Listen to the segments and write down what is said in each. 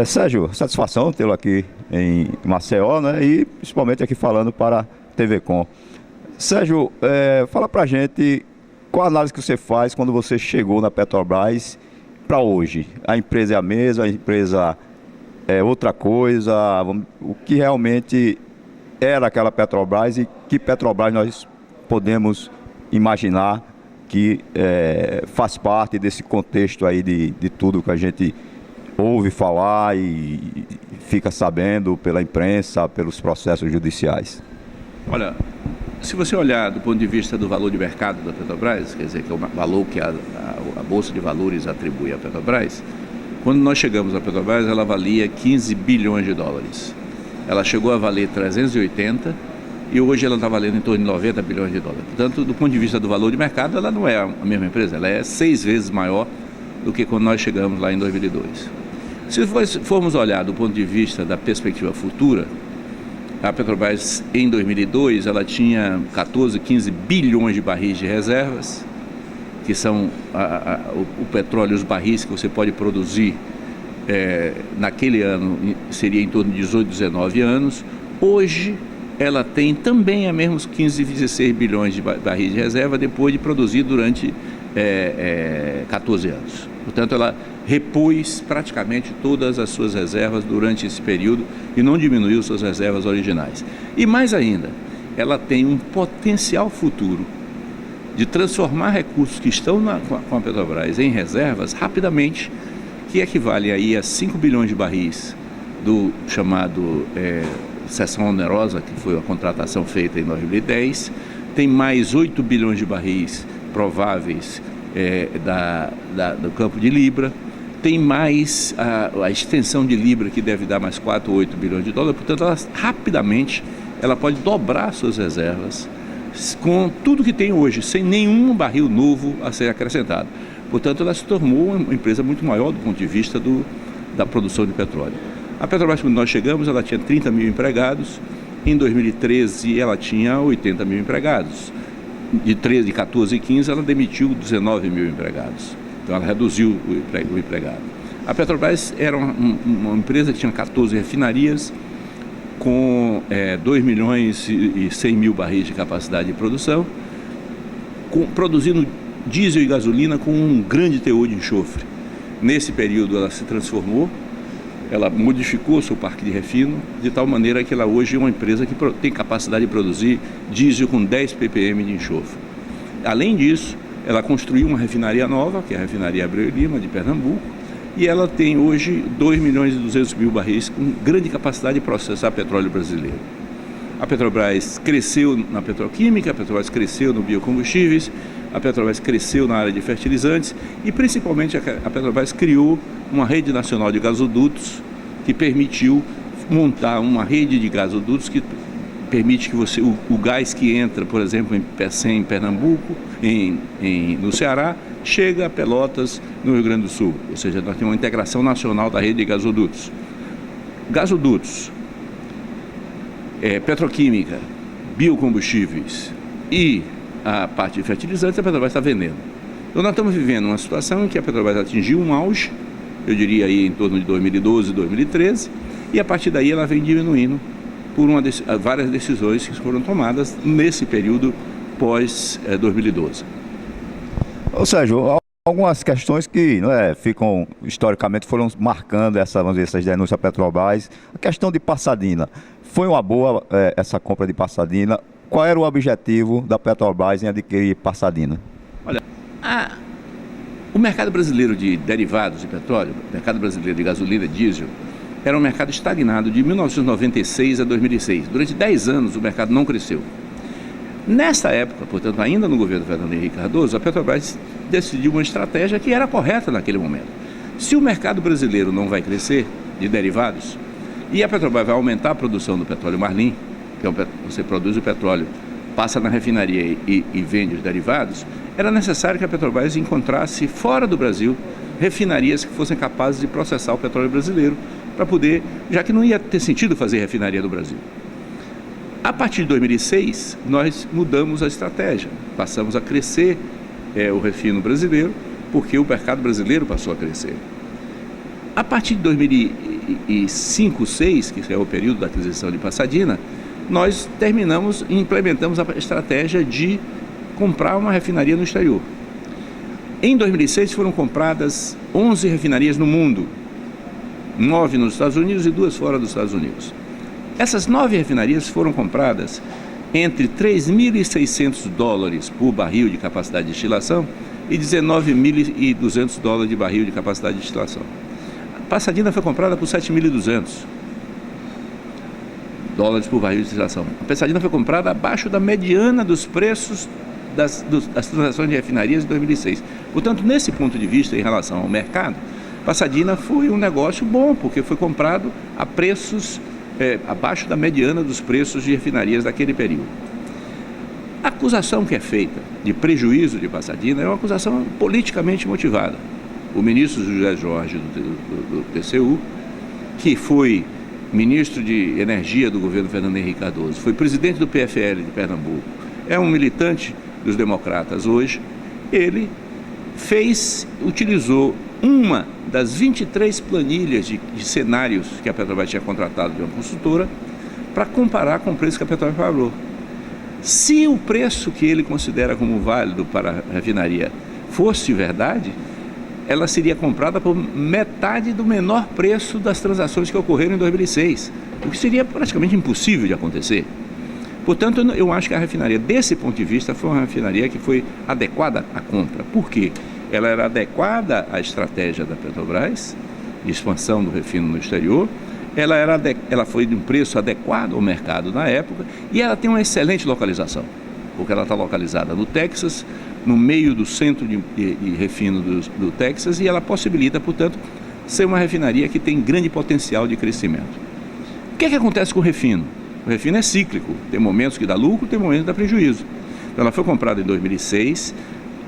Sérgio, satisfação tê-lo aqui em Maceió, né? E principalmente aqui falando para a TV Com. Sérgio, fala pra gente qual a análise que você faz quando você chegou na Petrobras para hoje. A empresa é a mesma, a empresa é outra coisa, o que realmente era aquela Petrobras e que Petrobras nós podemos imaginar que faz parte desse contexto aí de tudo que a gente ouve falar e fica sabendo pela imprensa, pelos processos judiciais. Olha, se você olhar do ponto de vista do valor de mercado da Petrobras, quer dizer, que é o valor que a Bolsa de Valores atribui à Petrobras, quando nós chegamos à Petrobras, ela valia 15 bilhões de dólares. Ela chegou a valer 380 e hoje ela está valendo em torno de 90 bilhões de dólares. Portanto, do ponto de vista do valor de mercado, ela não é a mesma empresa, ela é 6 vezes maior do que quando nós chegamos lá em 2002. Se formos olhar do ponto de vista da perspectiva futura, a Petrobras em 2002 ela tinha 14, 15 bilhões de barris de reservas, que são o petróleo, os barris que você pode produzir naquele ano, seria em torno de 18, 19 anos. Hoje ela tem também a mesmos 15, 16 bilhões de barris de reserva depois de produzir durante 14 anos. Portanto, ela repôs praticamente todas as suas reservas durante esse período e não diminuiu suas reservas originais. E mais ainda, ela tem um potencial futuro de transformar recursos que estão com a Petrobras em reservas rapidamente, que equivale aí a 5 bilhões de barris do chamado cessão onerosa, que foi a contratação feita em 2010, tem mais 8 bilhões de barris prováveis do campo de Libra, tem mais a extensão de Libra, que deve dar mais 4 ou 8 bilhões de dólares. Portanto, rapidamente ela pode dobrar suas reservas com tudo que tem hoje, sem nenhum barril novo a ser acrescentado. Portanto, ela se tornou uma empresa muito maior do ponto de vista da produção de petróleo. A Petrobras, quando nós chegamos, ela tinha 30 mil empregados. Em 2013, ela tinha 80 mil empregados. De 14 e 15, ela demitiu 19 mil empregados. Então, ela reduziu o empregado. A Petrobras era uma empresa que tinha 14 refinarias, com 2 milhões e 100 mil barris de capacidade de produção, produzindo diesel e gasolina com um grande teor de enxofre. Nesse período, ela se transformou, ela modificou seu parque de refino, de tal maneira que ela hoje é uma empresa que tem capacidade de produzir diesel com 10 ppm de enxofre. Além disso, ela construiu uma refinaria nova, que é a refinaria Abreu e Lima, de Pernambuco, e ela tem hoje 2 milhões e 200 mil barris com grande capacidade de processar petróleo brasileiro. A Petrobras cresceu na petroquímica, a Petrobras cresceu no biocombustíveis, a Petrobras cresceu na área de fertilizantes e principalmente a Petrobras criou uma rede nacional de gasodutos que permitiu montar uma rede de gasodutos que permite que o gás que entra, por exemplo, em Pecém, em Pernambuco, no Ceará, chega a Pelotas, no Rio Grande do Sul. Ou seja, nós temos uma integração nacional da rede de gasodutos. Gasodutos, petroquímica, biocombustíveis e a parte de fertilizantes, a Petrobras está vendendo. Então nós estamos vivendo uma situação em que a Petrobras atingiu um auge, eu diria aí em torno de 2012, 2013, e a partir daí ela vem diminuindo por várias decisões que foram tomadas nesse período pós-2012. Ou seja, algumas questões que ficam, historicamente, foram marcando essas denúncias à Petrobras. A questão de Passadina. Foi uma boa essa compra de Passadina? Qual era o objetivo da Petrobras em adquirir Passadina? Olha, o mercado brasileiro de derivados de petróleo, o mercado brasileiro de gasolina e diesel, era um mercado estagnado de 1996 a 2006. Durante 10 anos o mercado não cresceu. Nessa época, portanto, ainda no governo Fernando Henrique Cardoso, a Petrobras decidiu uma estratégia que era correta naquele momento. Se o mercado brasileiro não vai crescer de derivados, e a Petrobras vai aumentar a produção do petróleo Marlim, que você produz o petróleo, passa na refinaria e vende os derivados, era necessário que a Petrobras encontrasse fora do Brasil refinarias que fossem capazes de processar o petróleo brasileiro, para poder, já que não ia ter sentido fazer refinaria no Brasil. A partir de 2006, nós mudamos a estratégia, passamos a crescer o refino brasileiro, porque o mercado brasileiro passou a crescer. A partir de 2005, 2006, que é o período da aquisição de Pasadena, nós terminamos e implementamos a estratégia de comprar uma refinaria no exterior. Em 2006 foram compradas 11 refinarias no mundo, 9 nos Estados Unidos e 2 fora dos Estados Unidos. Essas 9 refinarias foram compradas entre $3.600 por barril de capacidade de destilação e $19.200 de barril de capacidade de destilação. Pasadena foi comprada por $7.200 por barril de destilação. A Pasadena foi comprada abaixo da mediana dos preços das transações de refinarias de 2006. Portanto, nesse ponto de vista, em relação ao mercado, Pasadena foi um negócio bom, porque foi comprado a preços abaixo da mediana dos preços de refinarias daquele período. A acusação que é feita de prejuízo de Pasadena é uma acusação politicamente motivada. O ministro José Jorge do TCU, que foi ministro de Energia do governo Fernando Henrique Cardoso, foi presidente do PFL de Pernambuco, é um militante dos democratas hoje, ele utilizou uma das 23 planilhas de cenários que a Petrobras tinha contratado de uma consultora para comparar com o preço que a Petrobras pagou. Se o preço que ele considera como válido para a refinaria fosse verdade, ela seria comprada por metade do menor preço das transações que ocorreram em 2006, o que seria praticamente impossível de acontecer. Portanto, eu acho que a refinaria, desse ponto de vista, foi uma refinaria que foi adequada à compra. Por quê? Ela era adequada à estratégia da Petrobras, de expansão do refino no exterior, ela foi de um preço adequado ao mercado na época e ela tem uma excelente localização, porque ela está localizada no Texas, no meio do centro de refino do Texas, e ela possibilita, portanto, ser uma refinaria que tem grande potencial de crescimento. O que acontece com o refino? O refino é cíclico, tem momentos que dá lucro, tem momentos que dá prejuízo. Então, ela foi comprada em 2006,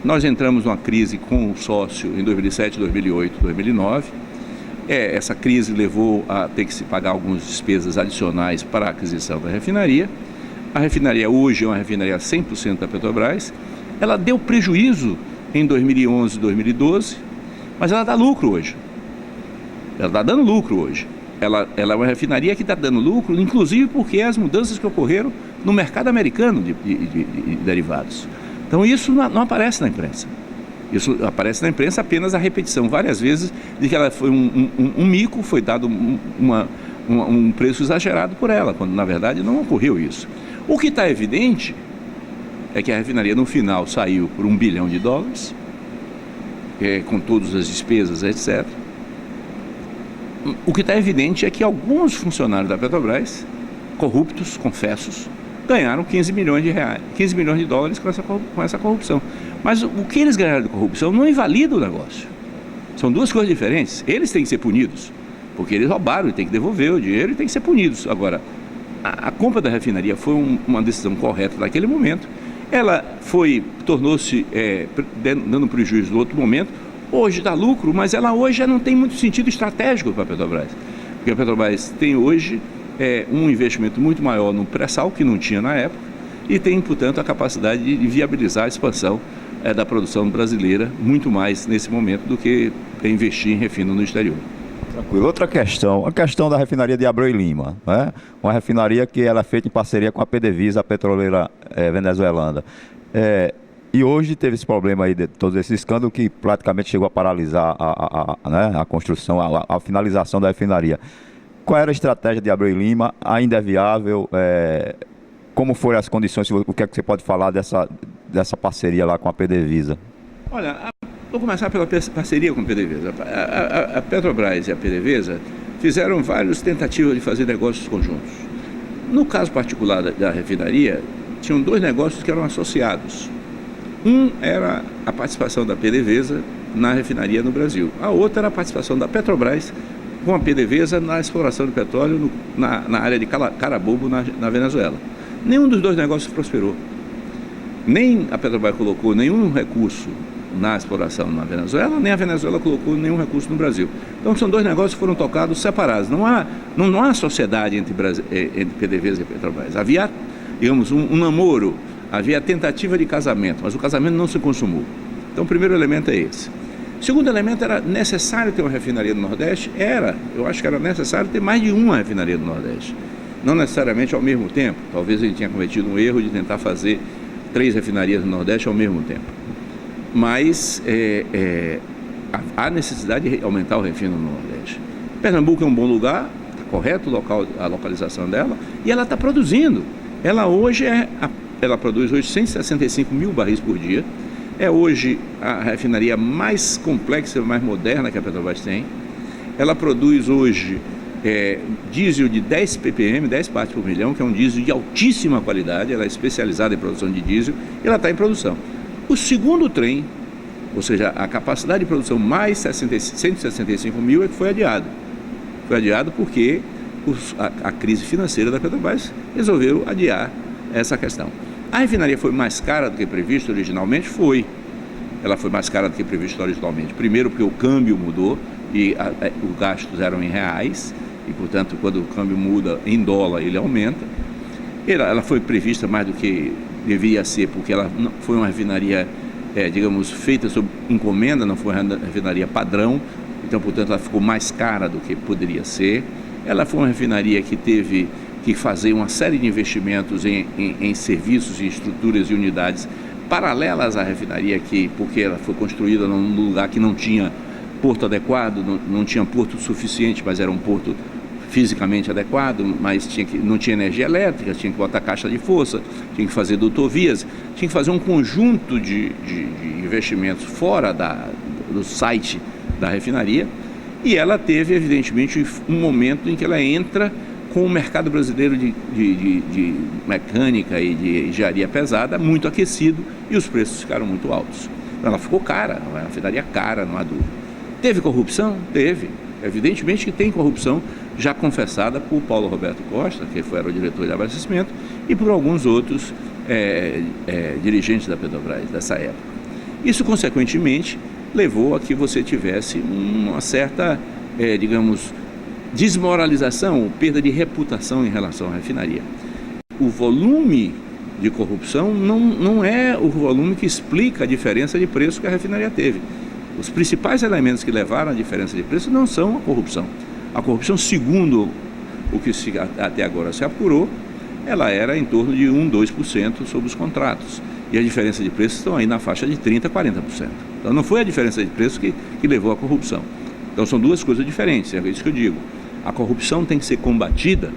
nós entramos numa crise com o sócio em 2007, 2008, 2009. Essa crise levou a ter que se pagar algumas despesas adicionais para a aquisição da refinaria. A refinaria hoje é uma refinaria 100% da Petrobras. Ela deu prejuízo em 2011, 2012, mas ela dá lucro hoje. Ela está dando lucro hoje. Ela é uma refinaria que está dando lucro, inclusive porque as mudanças que ocorreram no mercado americano de derivados. Então isso não aparece na imprensa. Isso aparece na imprensa apenas a repetição várias vezes de que ela foi um mico, foi dado um preço exagerado por ela, quando na verdade não ocorreu isso. O que está evidente é que a refinaria no final saiu por $1 bilhão, com todas as despesas, etc. O que está evidente é que alguns funcionários da Petrobras, corruptos, confessos, ganharam 15 milhões de dólares com essa corrupção. Mas o que eles ganharam de corrupção não invalida o negócio. São duas coisas diferentes. Eles têm que ser punidos, porque eles roubaram e têm que devolver o dinheiro e têm que ser punidos. Agora, a compra da refinaria foi uma decisão correta naquele momento. Ela tornou-se dando prejuízo no outro momento. Hoje dá lucro, mas ela hoje já não tem muito sentido estratégico para a Petrobras. Porque a Petrobras tem hoje um investimento muito maior no pré-sal, que não tinha na época, e tem, portanto, a capacidade de viabilizar a expansão da produção brasileira muito mais nesse momento do que investir em refino no exterior. Tranquilo. Outra questão, a questão da refinaria de Abreu e Lima, né? Uma refinaria que ela é feita em parceria com a PDVSA, a petroleira venezuelana. E hoje teve esse problema aí de todo esse escândalo que praticamente chegou a paralisar a construção, a finalização da refinaria. Qual era a estratégia de Abreu e Lima? Ainda é viável? Como foram as condições? O que é que você pode falar dessa parceria lá com a PDVSA? Olha, vou começar pela parceria com a PDVSA. A Petrobras e a PDVSA fizeram várias tentativas de fazer negócios conjuntos. No caso particular da refinaria, tinham 2 negócios que eram associados. Um era a participação da PDVSA na refinaria no Brasil. A outra era a participação da Petrobras com a PDVSA na exploração de petróleo na área de Carabobo, na Venezuela. Nenhum dos 2 negócios prosperou. Nem a Petrobras colocou nenhum recurso na exploração na Venezuela, nem a Venezuela colocou nenhum recurso no Brasil. Então são 2 negócios que foram tocados separados. Não há sociedade entre PDVSA e Petrobras. Havia, digamos, um namoro. Havia tentativa de casamento, mas o casamento não se consumou. Então, o primeiro elemento é esse. Segundo elemento, era necessário ter uma refinaria no Nordeste? Eu acho que era necessário ter mais de uma refinaria no Nordeste. Não necessariamente ao mesmo tempo. Talvez a gente tenha cometido um erro de tentar fazer 3 refinarias no Nordeste ao mesmo tempo. Mas há necessidade de aumentar o refino no Nordeste. Pernambuco é um bom lugar, está correto a localização dela, e ela está produzindo. Ela produz hoje 165 mil barris por dia. É hoje a refinaria mais complexa e mais moderna que a Petrobras tem. Ela produz hoje diesel de 10 ppm, 10 partes por milhão, que é um diesel de altíssima qualidade. Ela é especializada em produção de diesel e ela está em produção. O segundo trem, ou seja, a capacidade de produção mais 165 mil, é que foi adiado. Foi adiado porque a crise financeira da Petrobras resolveu adiar essa questão. A refinaria foi mais cara do que previsto originalmente? Foi. Ela foi mais cara do que previsto originalmente. Primeiro porque o câmbio mudou e os gastos eram em reais e, portanto, quando o câmbio muda em dólar, ele aumenta. Ela foi prevista mais do que deveria ser, porque ela foi uma refinaria, digamos, feita sob encomenda, não foi uma refinaria padrão. Então, portanto, ela ficou mais cara do que poderia ser. Ela foi uma refinaria que teve que fazer uma série de investimentos em serviços e estruturas e unidades paralelas à refinaria, porque ela foi construída num lugar que não tinha porto adequado, não tinha porto suficiente, mas era um porto fisicamente adequado, mas não tinha energia elétrica, tinha que botar caixa de força, tinha que fazer dutovias, tinha que fazer um conjunto de investimentos fora do site da refinaria, e ela teve, evidentemente, um momento em que ela entra com o mercado brasileiro de mecânica e de engenharia pesada muito aquecido e os preços ficaram muito altos. Então, ela ficou cara, uma refinaria cara, não há dúvida. Teve corrupção? Teve. Evidentemente que tem corrupção já confessada por Paulo Roberto Costa, que era o diretor de abastecimento, e por alguns outros dirigentes da Petrobras dessa época. Isso, consequentemente, levou a que você tivesse uma certa, digamos, desmoralização, perda de reputação em relação à refinaria. O volume de corrupção não é o volume que explica a diferença de preço que a refinaria teve. Os principais elementos que levaram à diferença de preço não são a corrupção. A corrupção, segundo o que até agora se apurou, ela era em torno de 2% sobre os contratos. E a diferença de preço estão aí na faixa de 30% a 40%. Então não foi a diferença de preço que levou à corrupção. Então são duas coisas diferentes, é isso que eu digo. A corrupção tem que ser combatida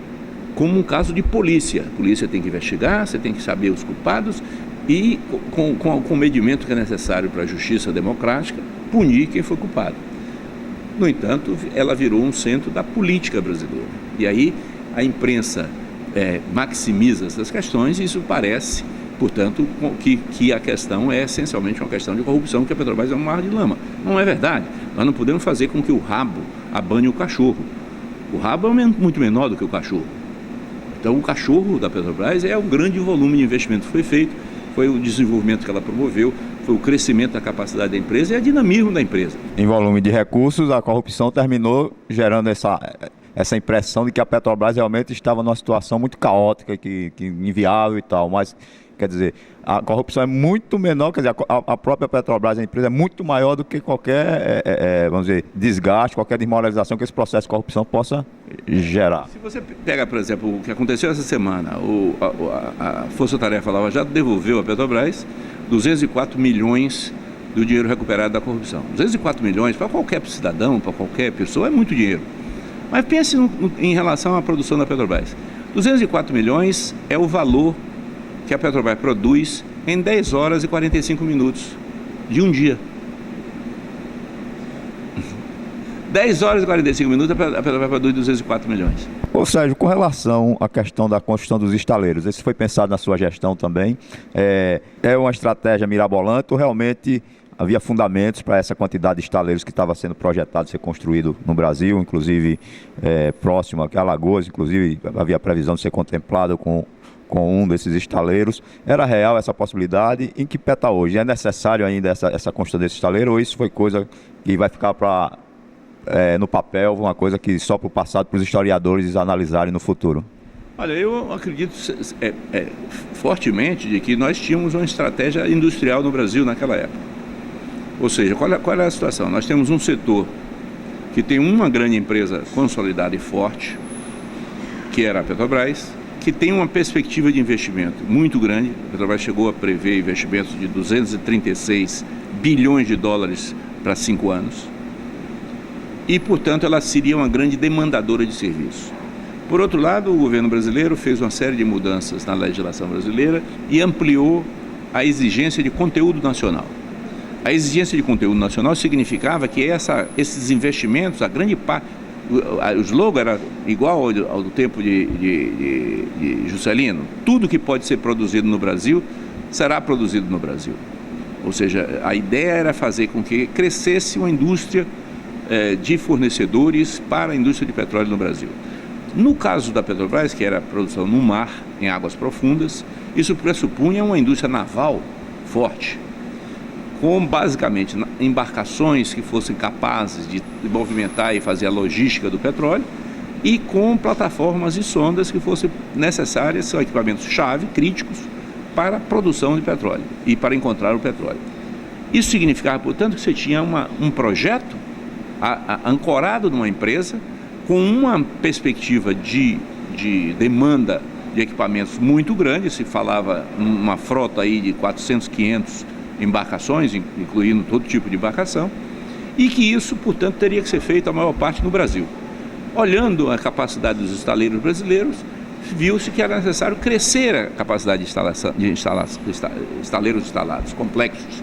como um caso de polícia. A polícia tem que investigar, você tem que saber os culpados e, com o comedimento que é necessário para a justiça democrática, punir quem foi culpado. No entanto, ela virou um centro da política brasileira. E aí a imprensa maximiza essas questões e isso parece, portanto, que a questão é essencialmente uma questão de corrupção, que a Petrobras é um mar de lama. Não é verdade. Nós não podemos fazer com que o rabo abane o cachorro. O rabo é muito menor do que o cachorro. Então, o cachorro da Petrobras é o grande volume de investimento que foi feito, foi o desenvolvimento que ela promoveu, foi o crescimento da capacidade da empresa e a dinamismo da empresa. Em volume de recursos, a corrupção terminou gerando essa impressão de que a Petrobras realmente estava numa situação muito caótica, que inviável e tal, mas, quer dizer, a corrupção é muito menor, quer dizer, a própria Petrobras, a empresa, é muito maior do que qualquer, vamos dizer, desgaste, qualquer desmoralização que esse processo de corrupção possa gerar. Se você pega, por exemplo, o que aconteceu essa semana, a Força Tarefa Lava Jato devolveu à Petrobras 204 milhões do dinheiro recuperado da corrupção. 204 milhões para qualquer cidadão, para qualquer pessoa, é muito dinheiro. Mas pense em relação à produção da Petrobras. 204 milhões é o valor que a Petrobras produz em 10 horas e 45 minutos de um dia. 10 horas e 45 minutos a Petrobras produz 204 milhões. Ô Sérgio, com relação à questão da construção dos estaleiros, isso foi pensado na sua gestão também? É uma estratégia mirabolante ou realmente havia fundamentos para essa quantidade de estaleiros que estava sendo projetado ser construído no Brasil, inclusive próximo aqui a Alagoas, inclusive havia a previsão de ser contemplado com um desses estaleiros? Era real essa possibilidade? Em que pé está hoje? É necessário ainda essa construção desse estaleiro ou isso foi coisa que vai ficar no papel, uma coisa que só para o passado, para os historiadores analisarem no futuro? Olha, eu acredito fortemente de que nós tínhamos uma estratégia industrial no Brasil naquela época. Ou seja, qual é a situação? Nós temos um setor que tem uma grande empresa consolidada e forte, que era a Petrobras, que tem uma perspectiva de investimento muito grande. A Petrobras chegou a prever investimentos de 236 bilhões de dólares para 5 anos. E, portanto, ela seria uma grande demandadora de serviços. Por outro lado, o governo brasileiro fez uma série de mudanças na legislação brasileira e ampliou a exigência de conteúdo nacional. A exigência de conteúdo nacional significava que esses investimentos, a grande parte, o slogan era igual ao do tempo de Juscelino: tudo que pode ser produzido no Brasil será produzido no Brasil. Ou seja, a ideia era fazer com que crescesse uma indústria de fornecedores para a indústria de petróleo no Brasil. No caso da Petrobras, que era a produção no mar, em águas profundas, isso pressupunha uma indústria naval forte, com basicamente embarcações que fossem capazes de movimentar e fazer a logística do petróleo e com plataformas e sondas que fossem necessárias, são equipamentos-chave, críticos, para a produção de petróleo e para encontrar o petróleo. Isso significava, portanto, que você tinha um projeto ancorado numa empresa com uma perspectiva de demanda de equipamentos muito grande. Se falava uma frota aí de 400, 500 embarcações, incluindo todo tipo de embarcação, e que isso, portanto, teria que ser feito a maior parte no Brasil. Olhando a capacidade dos estaleiros brasileiros, viu-se que era necessário crescer a capacidade de estaleiros instalados, complexos.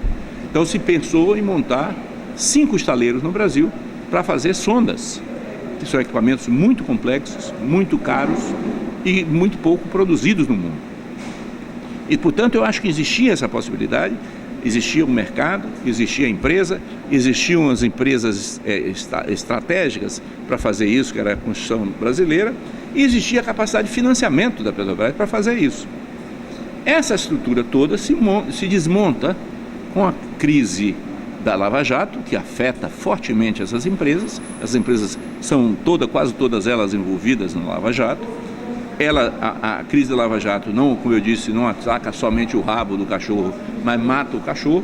Então se pensou em montar 5 estaleiros no Brasil para fazer sondas, que são equipamentos muito complexos, muito caros e muito pouco produzidos no mundo. E, portanto, eu acho que existia essa possibilidade, existia o mercado, existia a empresa, existiam as empresas estratégicas para fazer isso, que era a Constituição brasileira, e existia a capacidade de financiamento da Petrobras para fazer isso. Essa estrutura toda se desmonta com a crise da Lava Jato, que afeta fortemente essas empresas. As empresas são quase todas elas envolvidas no Lava Jato. A crise da Lava Jato, não, como eu disse, não ataca somente o rabo do cachorro, mas mata o cachorro.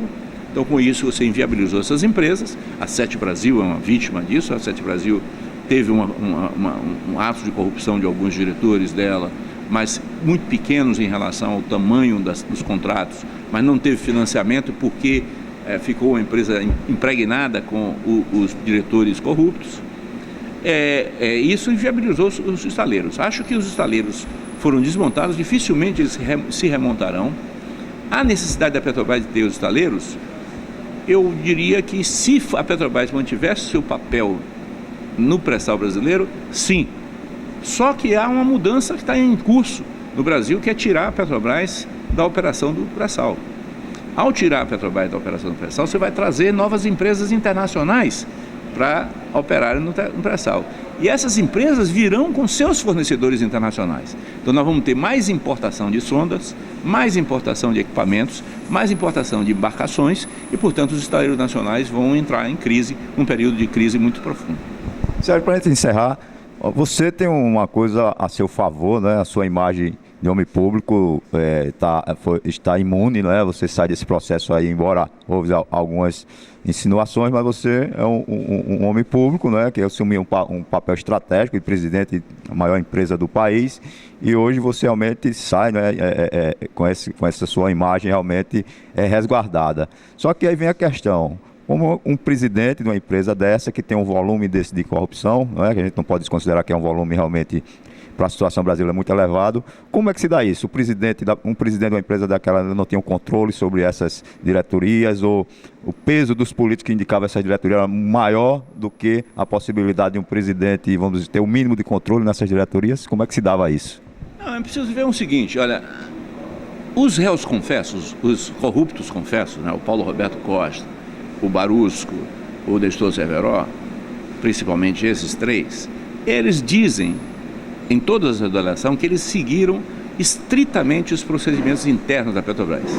Então, com isso, você inviabilizou essas empresas. A Sete Brasil é uma vítima disso. A Sete Brasil teve um ato de corrupção de alguns diretores dela, mas muito pequenos em relação ao tamanho dos contratos, mas não teve financiamento porque ficou uma empresa impregnada com os diretores corruptos. Isso inviabilizou os estaleiros. Acho que os estaleiros foram desmontados, dificilmente eles se remontarão. A necessidade da Petrobras de ter os estaleiros, eu diria que se a Petrobras mantivesse seu papel no pré-sal brasileiro, sim. Só que há uma mudança que está em curso no Brasil, que é tirar a Petrobras da operação do pré-sal. Ao tirar a Petrobras da operação do pré-sal, você vai trazer novas empresas internacionais para operarem no pré-sal. E essas empresas virão com seus fornecedores internacionais. Então nós vamos ter mais importação de sondas, mais importação de equipamentos, mais importação de embarcações e, portanto, os estaleiros nacionais vão entrar em crise, um período de crise muito profundo. Sérgio, para a gente encerrar, você tem uma coisa a seu favor, né? A sua imagem de homem público está imune, né? Você sai desse processo aí, embora houve algumas insinuações, mas você é um homem público, né? Que assumiu um papel estratégico de presidente da maior empresa do país, e hoje você realmente sai, né? Com essa sua imagem realmente resguardada. Só que aí vem a questão: como um presidente de uma empresa dessa, que tem um volume desse de corrupção, não é? Que a gente não pode desconsiderar que é um volume realmente, para a situação brasileira, muito elevado, como é que se dá isso? Um presidente de uma empresa daquela não tem um controle sobre essas diretorias, ou o peso dos políticos que indicavam essas diretorias era maior do que a possibilidade de um presidente, vamos dizer, ter o mínimo de controle nessas diretorias? Como é que se dava isso? Não, é preciso ver o seguinte, olha, os réus confessos, os corruptos confessos, né, o Paulo Roberto Costa, o Barusco, o Nestor Cerveró, principalmente esses 3, eles dizem em todas as declarações que eles seguiram estritamente os procedimentos internos da Petrobras.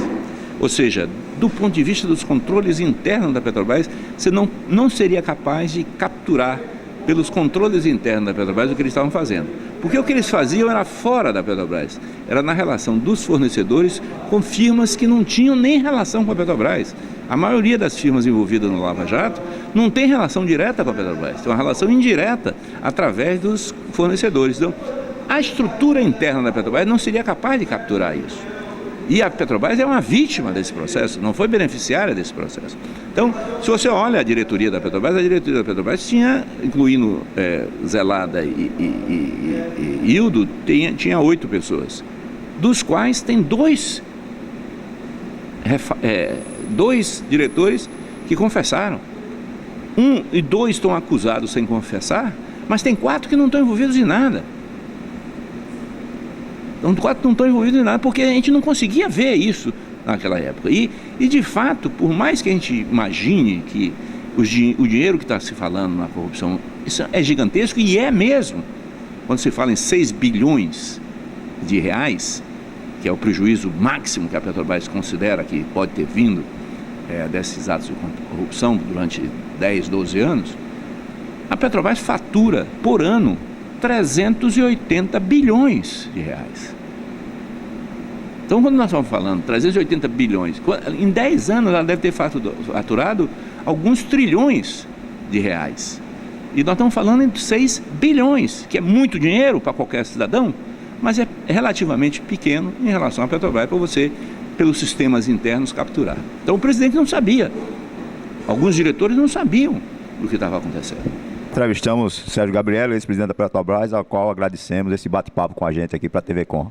Ou seja, do ponto de vista dos controles internos da Petrobras, você não seria capaz de capturar pelos controles internos da Petrobras o que eles estavam fazendo. Porque o que eles faziam era fora da Petrobras, era na relação dos fornecedores com firmas que não tinham nem relação com a Petrobras. A maioria das firmas envolvidas no Lava Jato não tem relação direta com a Petrobras, tem uma relação indireta através dos fornecedores. Então, a estrutura interna da Petrobras não seria capaz de capturar isso. E a Petrobras é uma vítima desse processo, não foi beneficiária desse processo. Então, se você olha a diretoria da Petrobras tinha, incluindo Zelada e Ildo, tinha 8 pessoas, dos quais tem dois diretores que confessaram. 1 e 2 estão acusados sem confessar, mas tem 4 que não estão envolvidos em nada. Então, 4 não estão envolvidos em nada porque a gente não conseguia ver isso naquela época. E de fato, por mais que a gente imagine que o dinheiro que está se falando na corrupção, isso é gigantesco, e é mesmo. Quando se fala em 6 bilhões de reais, que é o prejuízo máximo que a Petrobras considera que pode ter vindo desses atos de corrupção durante 10, 12 anos, a Petrobras fatura por ano 380 bilhões de reais. Então, quando nós estamos falando 380 bilhões, em 10 anos ela deve ter faturado alguns trilhões de reais. E nós estamos falando em 6 bilhões, que é muito dinheiro para qualquer cidadão, mas é relativamente pequeno em relação à Petrobras para você, pelos sistemas internos, capturar. Então, o presidente não sabia. Alguns diretores não sabiam do que estava acontecendo. Entrevistamos Sérgio Gabriello, ex-presidente da Petrobras, ao qual agradecemos esse bate-papo com a gente aqui para a TV Com.